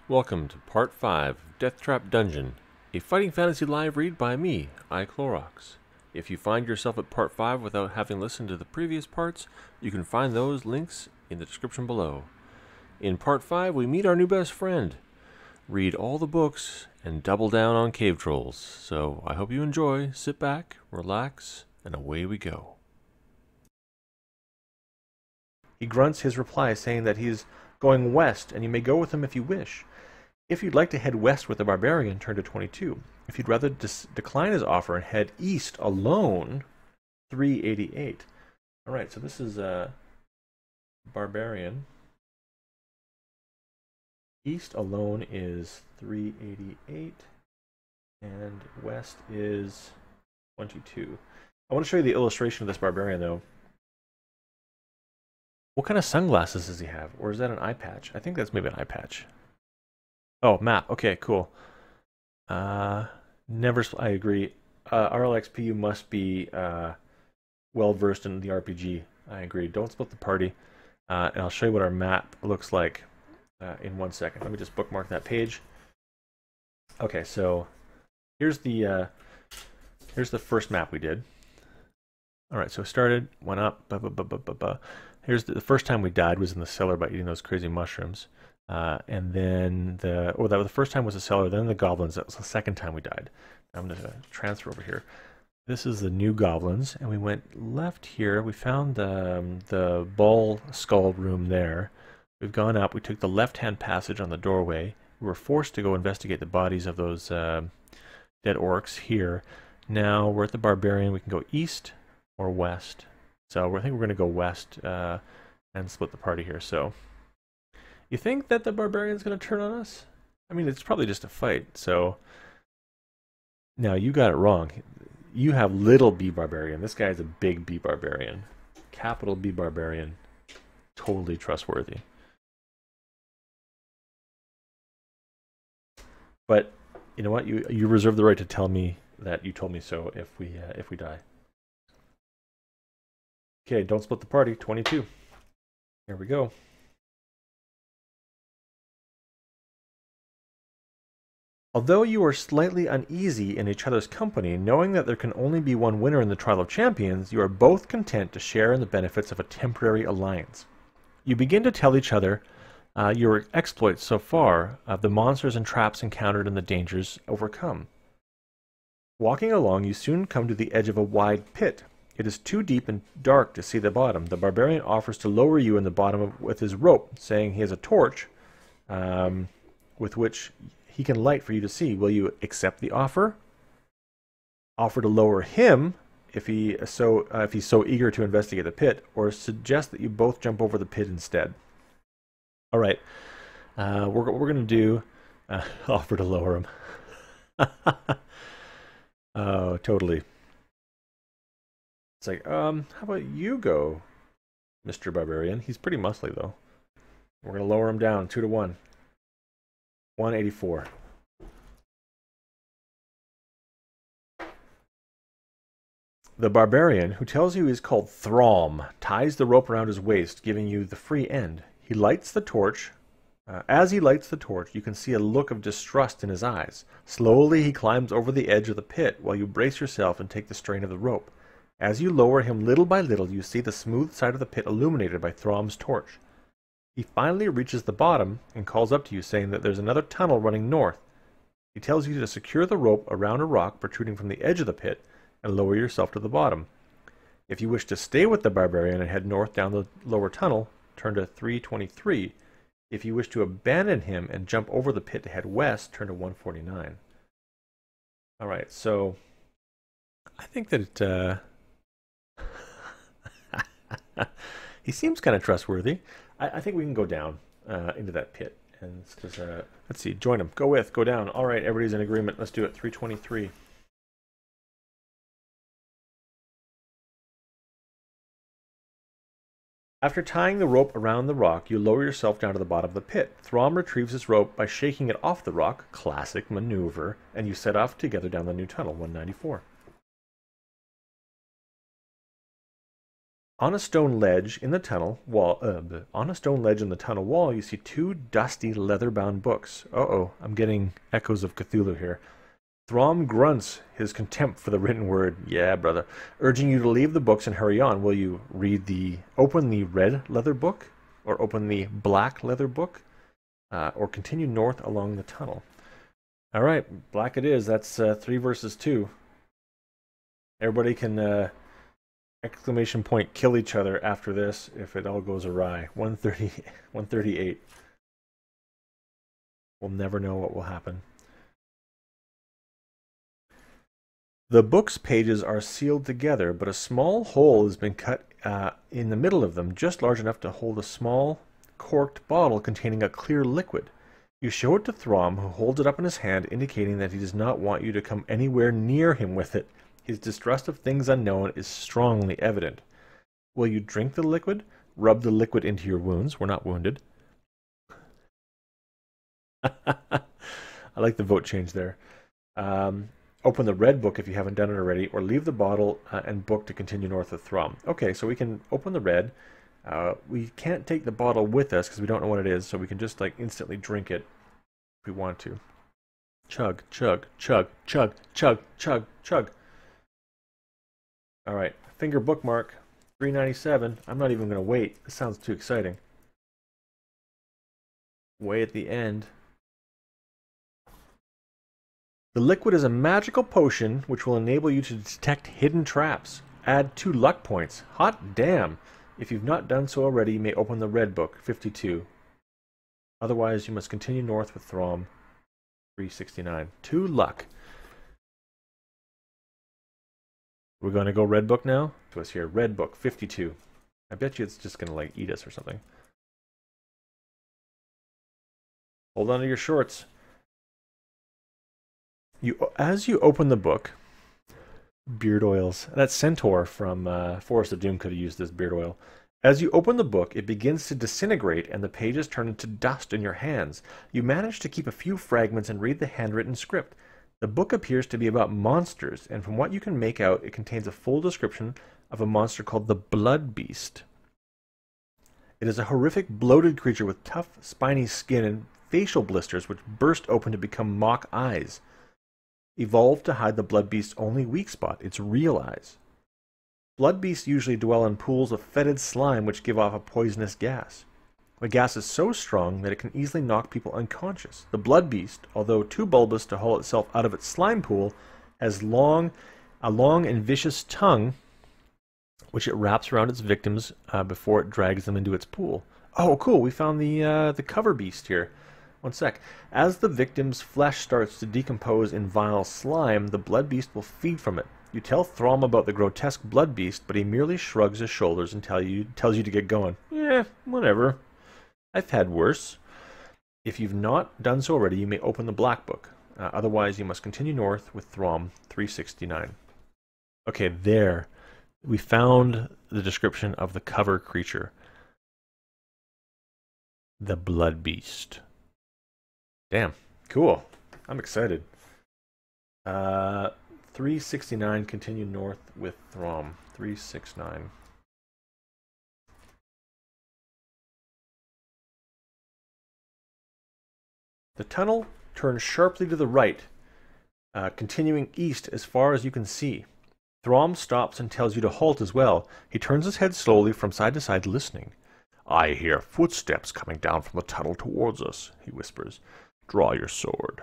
Welcome to Part 5 of Deathtrap Dungeon, a fighting fantasy live read by me, iClorox. If you find yourself at Part 5 without having listened to the previous parts, you can find those links in the description below. In Part 5, we meet our new best friend, read all the books, and double down on cave trolls. So I hope you enjoy, sit back, relax, and away we go. He grunts his reply, saying that he's going west, and you may go with him if you wish. If you'd like to head west with the barbarian, turn to 22. If you'd rather decline his offer and head east alone, 388. All right, so this is barbarian. East alone is 388, and west is 22. I want to show you the illustration of this barbarian, though. What kind of sunglasses does he have? Or is that an eye patch? I think that's maybe an eye patch. Oh, map. Okay, cool. I agree. RLXP, you must be well versed in the RPG. I agree. Don't split the party. And I'll show you what our map looks like in 1 second. Let me just bookmark that page. Okay, so here's the first map we did. All right, so started, went up, Here's the first time we died was in the cellar by eating those crazy mushrooms. And then that was the first time was the cellar, then the goblins. That was the second time we died. I'm going to transfer over here. This is the new goblins, and we went left here. We found the ball skull room there. We've gone up. We took the left-hand passage on the doorway. We were forced to go investigate the bodies of those dead orcs here. Now we're at the barbarian. We can go east or west. So I think we're going to go west and split the party here. So you think that the barbarian's going to turn on us? I mean, it's probably just a fight. So now you got it wrong. You have little B barbarian. This guy is a big B barbarian. Capital B barbarian. Totally trustworthy. But you know what? You reserve the right to tell me that you told me so if we die. Okay, don't split the party. 22. Here we go. Although you are slightly uneasy in each other's company, knowing that there can only be one winner in the Trial of Champions, you are both content to share in the benefits of a temporary alliance. You begin to tell each other your exploits so far, of the monsters and traps encountered and the dangers overcome. Walking along, you soon come to the edge of a wide pit. It is too deep and dark to see the bottom. The barbarian offers to lower you in the bottom with his rope, saying he has a torch with which he can light for you to see. Will you accept the offer? Offer to lower him if he's so eager to investigate the pit, or suggest that you both jump over the pit instead. All right, we're going to do offer to lower him. Oh, totally. It's like, how about you go, Mr. Barbarian? He's pretty muscly, though. We're going to lower him down 2 to 1. 184. The Barbarian, who tells you he's called Throm, ties the rope around his waist, giving you the free end. He lights the torch. As he lights the torch, you can see a look of distrust in his eyes. Slowly, he climbs over the edge of the pit, while you brace yourself and take the strain of the rope. As you lower him little by little, you see the smooth side of the pit illuminated by Throm's torch. He finally reaches the bottom and calls up to you, saying that there's another tunnel running north. He tells you to secure the rope around a rock protruding from the edge of the pit and lower yourself to the bottom. If you wish to stay with the barbarian and head north down the lower tunnel, turn to 323. If you wish to abandon him and jump over the pit to head west, turn to 149. All right, so I think that he seems kind of trustworthy. I think we can go down into that pit. And let's see, join him. Go down. All right, everybody's in agreement. Let's do it. 323. After tying the rope around the rock, you lower yourself down to the bottom of the pit. Throm retrieves his rope by shaking it off the rock, classic maneuver, and you set off together down the new tunnel, 194. On a stone ledge in the tunnel wall, you see two dusty leather-bound books. Uh-oh, I'm getting echoes of Cthulhu here. Throm grunts his contempt for the written word. Yeah, brother. Urging you to leave the books and hurry on. Will you open the red leather book, or open the black leather book, or continue north along the tunnel? All right, black it is. That's 3 versus 2. Everybody can exclamation point kill each other after this if it all goes awry. 138. We'll never know what will happen. The book's pages are sealed together, but a small hole has been cut in the middle of them, just large enough to hold a small corked bottle containing a clear liquid. You show it to Throm, who holds it up in his hand, indicating that he does not want you to come anywhere near him with it. His distrust of things unknown is strongly evident. Will you drink the liquid? Rub the liquid into your wounds. We're not wounded. I like the vote change there. Open the red book if you haven't done it already, or leave the bottle and book to continue north of Throm. Okay, so we can open the red. We can't take the bottle with us because we don't know what it is, so we can just like instantly drink it if we want to. Chug, chug, chug, chug, chug, chug, chug. All right, finger bookmark, 397. I'm not even going to wait. This sounds too exciting. Way at the end. The liquid is a magical potion which will enable you to detect hidden traps. Add 2 luck points. Hot damn! If you've not done so already, you may open the red book, 52. Otherwise, you must continue north with Throm, 369. 2 luck. We're going to go red book now? To us here, red book, 52. I bet you it's just going to like eat us or something. Hold on to your shorts. As you open the book, beard oils. That centaur from Forest of Doom could have used this beard oil. As you open the book, it begins to disintegrate and the pages turn into dust in your hands. You manage to keep a few fragments and read the handwritten script. The book appears to be about monsters, and from what you can make out, it contains a full description of a monster called the Blood Beast. It is a horrific, bloated creature with tough, spiny skin and facial blisters which burst open to become mock eyes. Evolved to hide the Blood Beast's only weak spot, its real eyes. Blood beasts usually dwell in pools of fetid slime which give off a poisonous gas. The gas is so strong that it can easily knock people unconscious. The Blood Beast, although too bulbous to haul itself out of its slime pool, has a long and vicious tongue which it wraps around its victims before it drags them into its pool. Oh, cool, we found the cover beast here. One sec. As the victim's flesh starts to decompose in vile slime, the Blood Beast will feed from it. You tell Throm about the grotesque Blood Beast, but he merely shrugs his shoulders and tells you to get going. Yeah, whatever. I've had worse. If you've not done so already, you may open the black book. Otherwise, you must continue north with Throm, 369. Okay, there. We found the description of the cover creature. The Blood Beast. Damn, cool. I'm excited. 369, continue north with Throm. 369. The tunnel turns sharply to the right, continuing east as far as you can see. Throm stops and tells you to halt as well. He turns his head slowly from side to side, listening. I hear footsteps coming down from the tunnel towards us, he whispers. Draw your sword.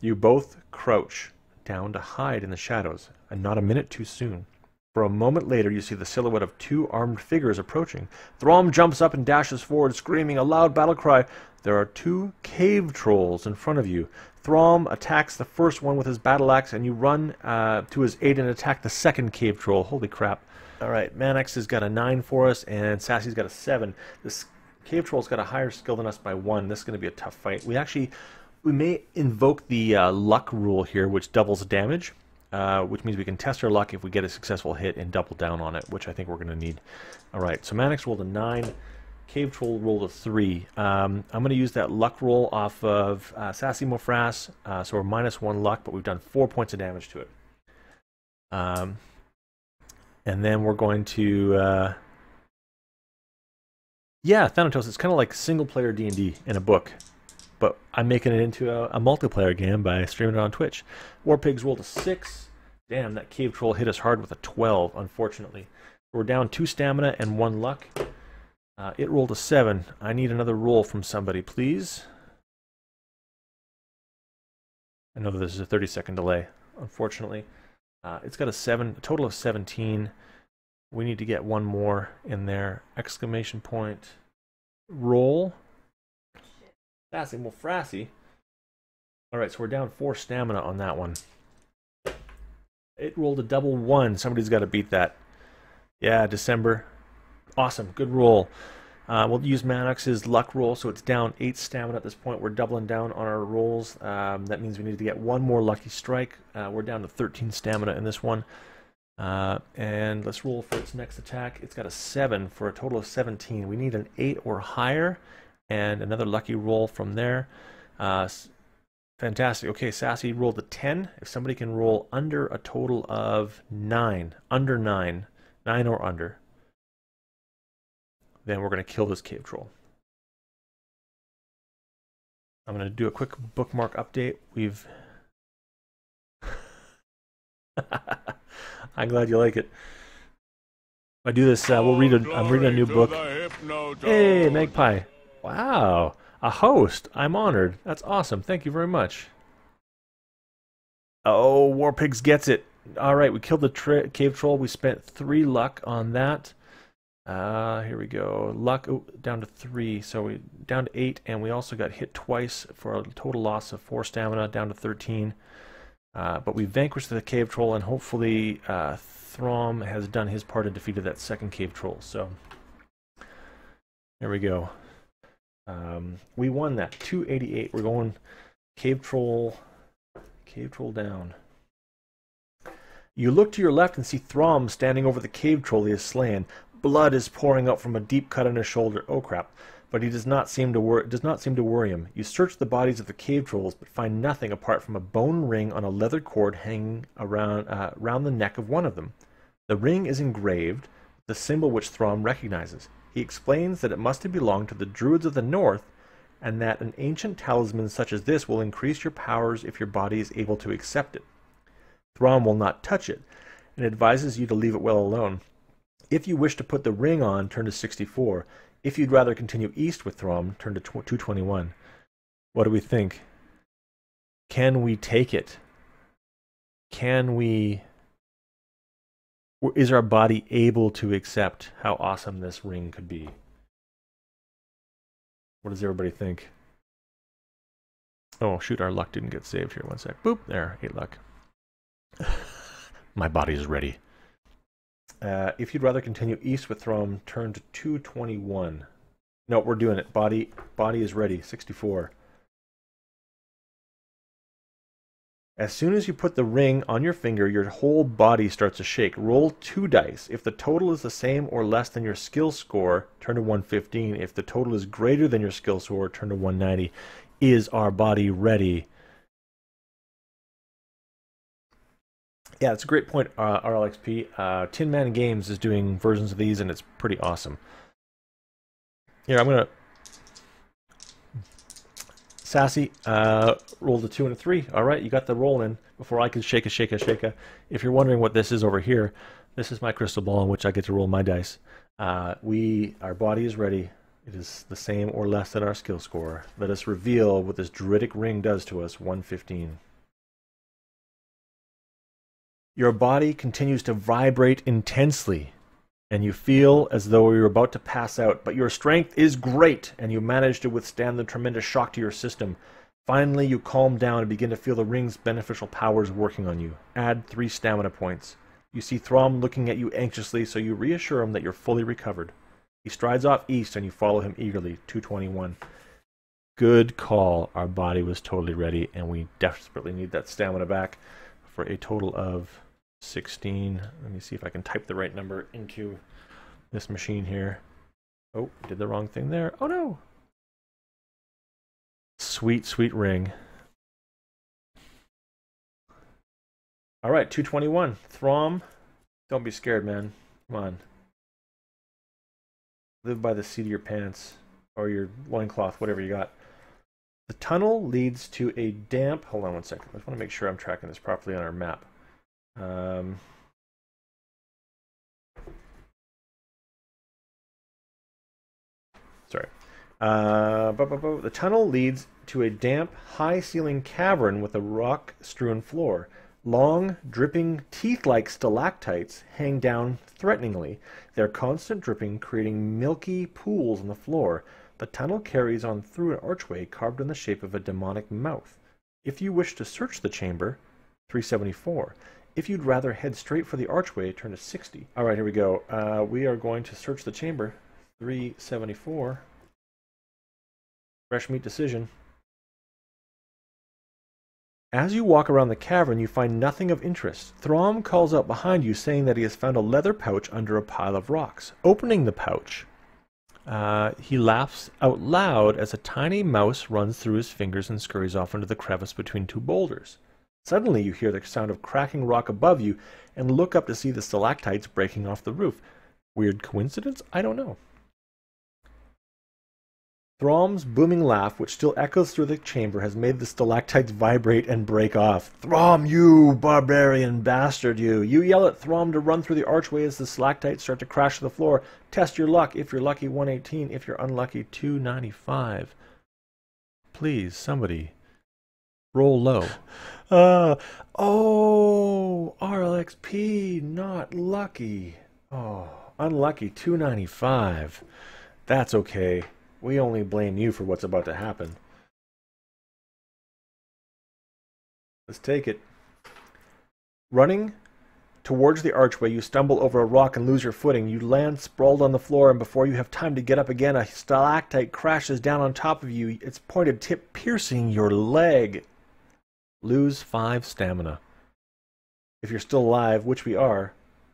You both crouch down to hide in the shadows, and not a minute too soon. For a moment later, you see the silhouette of 2 armed figures approaching. Throm jumps up and dashes forward, screaming a loud battle cry. There are 2 cave trolls in front of you. Throm attacks the first one with his battle axe, and you run to his aid and attack the second cave troll. Holy crap. All right, Manax has got a 9 for us, and Sassy's got a 7. This cave troll's got a higher skill than us by 1. This is going to be a tough fight. We may invoke the luck rule here, which doubles damage, which means we can test our luck if we get a successful hit and double down on it, which I think we're going to need. All right, so Manax rolled a 9. Cave Troll rolled a 3. I'm going to use that luck roll off of Sassy Mofras, so we're -1 luck, but we've done 4 points of damage to it. And then we're going to, yeah, Thanatos. It's kind of like single-player D&D in a book, but I'm making it into a multiplayer game by streaming it on Twitch. War Pigs rolled a 6. Damn, that cave troll hit us hard with a 12, unfortunately. We're down 2 stamina and 1 luck. It rolled a 7. I need another roll from somebody, please. I know that this is a 30-second delay, unfortunately. It's got a total of 17. We need to get one more in there. Exclamation point. Roll. Sassy Mulfrassi. Alright, so we're down 4 stamina on that one. It rolled a double 1. Somebody's got to beat that. Yeah, December. Awesome. Good roll. We'll use Manox's luck roll, so it's down 8 stamina at this point. We're doubling down on our rolls. That means we need to get one more lucky strike. We're down to 13 stamina in this one. And let's roll for its next attack. It's got a 7 for a total of 17. We need an 8 or higher, and another lucky roll from there. Fantastic. Okay, Sassy rolled a 10. If somebody can roll under a total of 9, under 9 or under, then we're going to kill this cave troll. I'm going to do a quick bookmark update. I'm glad you like it. If I do this, I'm reading a new book. Hey, Magpie. Wow. A host. I'm honored. That's awesome. Thank you very much. Oh, War Pigs gets it. All right, we killed the cave troll. We spent 3 luck on that. Here we go. Luck down to 3, so we down to 8, and we also got hit twice for a total loss of 4 stamina, down to 13. But we vanquished the cave troll, and hopefully Throm has done his part and defeated that second cave troll. So there we go. We won that 288. We're going cave troll down. You look to your left and see Throm standing over the cave troll he has slain. Blood is pouring out from a deep cut in his shoulder. Oh crap! But he does not seem to worry him. You search the bodies of the cave trolls, but find nothing apart from a bone ring on a leather cord hanging around the neck of one of them. The ring is engraved, the symbol which Throm recognizes. He explains that it must have belonged to the Druids of the North, and that an ancient talisman such as this will increase your powers if your body is able to accept it. Throm will not touch it, and advises you to leave it well alone. If you wish to put the ring on, turn to 64. If you'd rather continue east with Throm, turn to 221. What do we think? Can we take it? Is our body able to accept how awesome this ring could be? What does everybody think? Oh, shoot, our luck didn't get saved here. One sec. Boop, there, 8 luck. My body is ready. If you'd rather continue east with Throm, turn to 221. No, we're doing it. Body is ready. 64. As soon as you put the ring on your finger, your whole body starts to shake. Roll 2 dice. If the total is the same or less than your skill score, turn to 115. If the total is greater than your skill score, turn to 190. Is our body ready? Yeah, that's a great point, RLXP. Tin Man Games is doing versions of these, and it's pretty awesome. Here, I'm going to... Sassy rolled a 2 and a 3. All right, you got the roll in before I could shake a. If you're wondering what this is over here, this is my crystal ball in which I get to roll my dice. Our body is ready. It is the same or less than our skill score. Let us reveal what this druidic ring does to us. 115. Your body continues to vibrate intensely, and you feel as though you're about to pass out, but your strength is great, and you manage to withstand the tremendous shock to your system. Finally, you calm down and begin to feel the ring's beneficial powers working on you. Add 3 stamina points. You see Throm looking at you anxiously, so you reassure him that you're fully recovered. He strides off east, and you follow him eagerly. 221. Good call. Our body was totally ready, and we desperately need that stamina back for a total of 16. Let me see if I can type the right number into this machine here. Oh, did the wrong thing there. Oh no! Sweet, sweet ring. Alright, 221. Throm, Don't be scared, man. Come on. Live by the seat of your pants. Or your loincloth, whatever you got. The tunnel leads to a damp... Hold on one second. I just want to make sure I'm tracking this properly on our map. Sorry. The tunnel leads to a damp, high-ceiling cavern with a rock-strewn floor. Long, dripping, teeth-like stalactites hang down threateningly, their constant dripping creating milky pools on the floor. The tunnel carries on through an archway carved in the shape of a demonic mouth. If you wish to search the chamber, 374. If you'd rather head straight for the archway, turn to 60. All right, here we go. We are going to search the chamber, 374. Fresh meat decision. As you walk around the cavern, you find nothing of interest. Throm calls out behind you, saying that he has found a leather pouch under a pile of rocks. Opening the pouch, he laughs out loud as a tiny mouse runs through his fingers and scurries off into the crevice between two boulders. Suddenly you hear the sound of cracking rock above you and look up to see the stalactites breaking off the roof. Weird coincidence? I don't know. Throm's booming laugh, which still echoes through the chamber, has made the stalactites vibrate and break off. Throm, you barbarian bastard, you! You yell at Throm to run through the archway as the stalactites start to crash to the floor. Test your luck. If you're lucky, 118. If you're unlucky, 295. Please, somebody, roll low. Oh, RLXP, not lucky. Oh, unlucky, 295. That's okay. We only blame you for what's about to happen. Let's take it. Running towards the archway, you stumble over a rock and lose your footing. You land sprawled on the floor, and before you have time to get up again, a stalactite crashes down on top of you, its pointed tip piercing your leg. Lose 5 stamina. If you're still alive, which we are,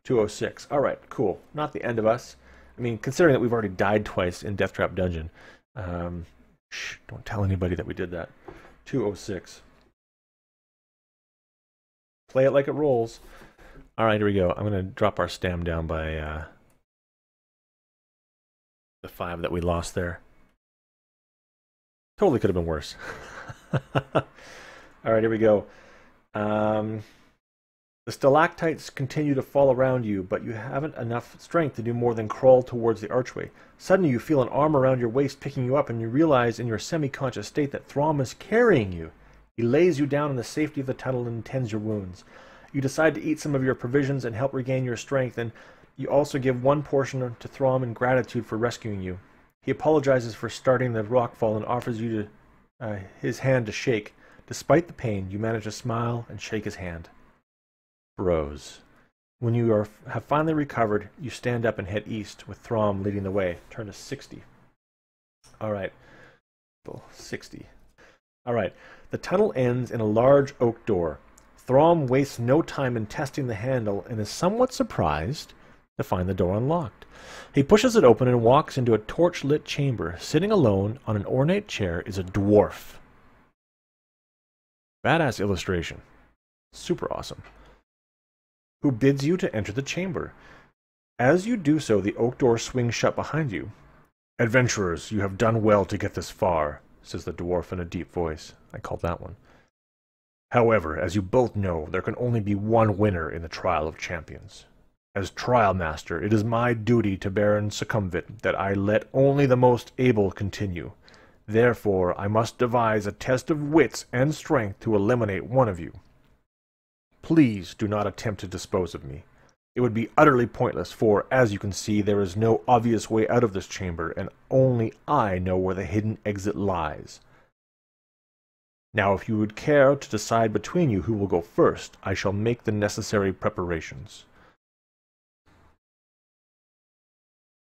206. All right, cool. Not the end of us. I mean, considering that we've already died twice in Deathtrap Dungeon. Shh, don't tell anybody that we did that. 206. Play it like it rolls. All right, here we go. I'm going to drop our stam down by the 5 that we lost there. Totally could have been worse. All right, here we go. The stalactites continue to fall around you, but you haven't enough strength to do more than crawl towards the archway. Suddenly you feel an arm around your waist picking you up, and you realize in your semi-conscious state that Throm is carrying you. He lays you down in the safety of the tunnel and tends your wounds. You decide to eat some of your provisions and help regain your strength, and you also give one portion to Throm in gratitude for rescuing you. He apologizes for starting the rockfall and offers you his hand to shake. Despite the pain, you manage to smile and shake his hand. Bros. When you have finally recovered, you stand up and head east, with Throm leading the way. Turn to 60. Alright. 60. Alright. The tunnel ends in a large oak door. Throm wastes no time in testing the handle and is somewhat surprised to find the door unlocked. He pushes it open and walks into a torch-lit chamber. Sitting alone on an ornate chair is a dwarf. Badass illustration. Super awesome. Who bids you to enter the chamber. As you do so, the oak door swings shut behind you. Adventurers, you have done well to get this far, says the dwarf in a deep voice. I called that one. However, as you both know, there can only be one winner in the Trial of Champions. As Trial Master, it is my duty to bear and circumvent that I let only the most able continue. Therefore, I must devise a test of wits and strength to eliminate one of you. Please do not attempt to dispose of me. It would be utterly pointless, for, as you can see, there is no obvious way out of this chamber, and only I know where the hidden exit lies. Now, if you would care to decide between you who will go first, I shall make the necessary preparations.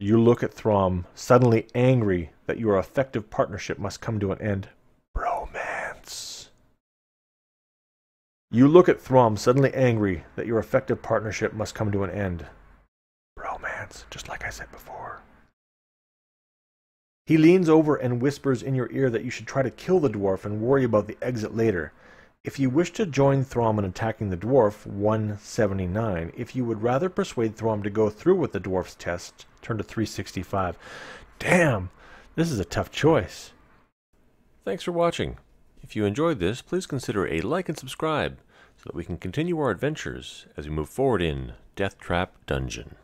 You look at Throm, suddenly angry that your effective partnership must come to an end. Bromance. You look at Throm, suddenly angry that your effective partnership must come to an end. Bromance, just like I said before. He leans over and whispers in your ear that you should try to kill the dwarf and worry about the exit later. If you wish to join Throm in attacking the dwarf, 179. If you would rather persuade Throm to go through with the dwarf's test, turn to 365. Damn, this is a tough choice. Thanks for watching. If you enjoyed this, please consider a like and subscribe so that we can continue our adventures as we move forward in Deathtrap Dungeon.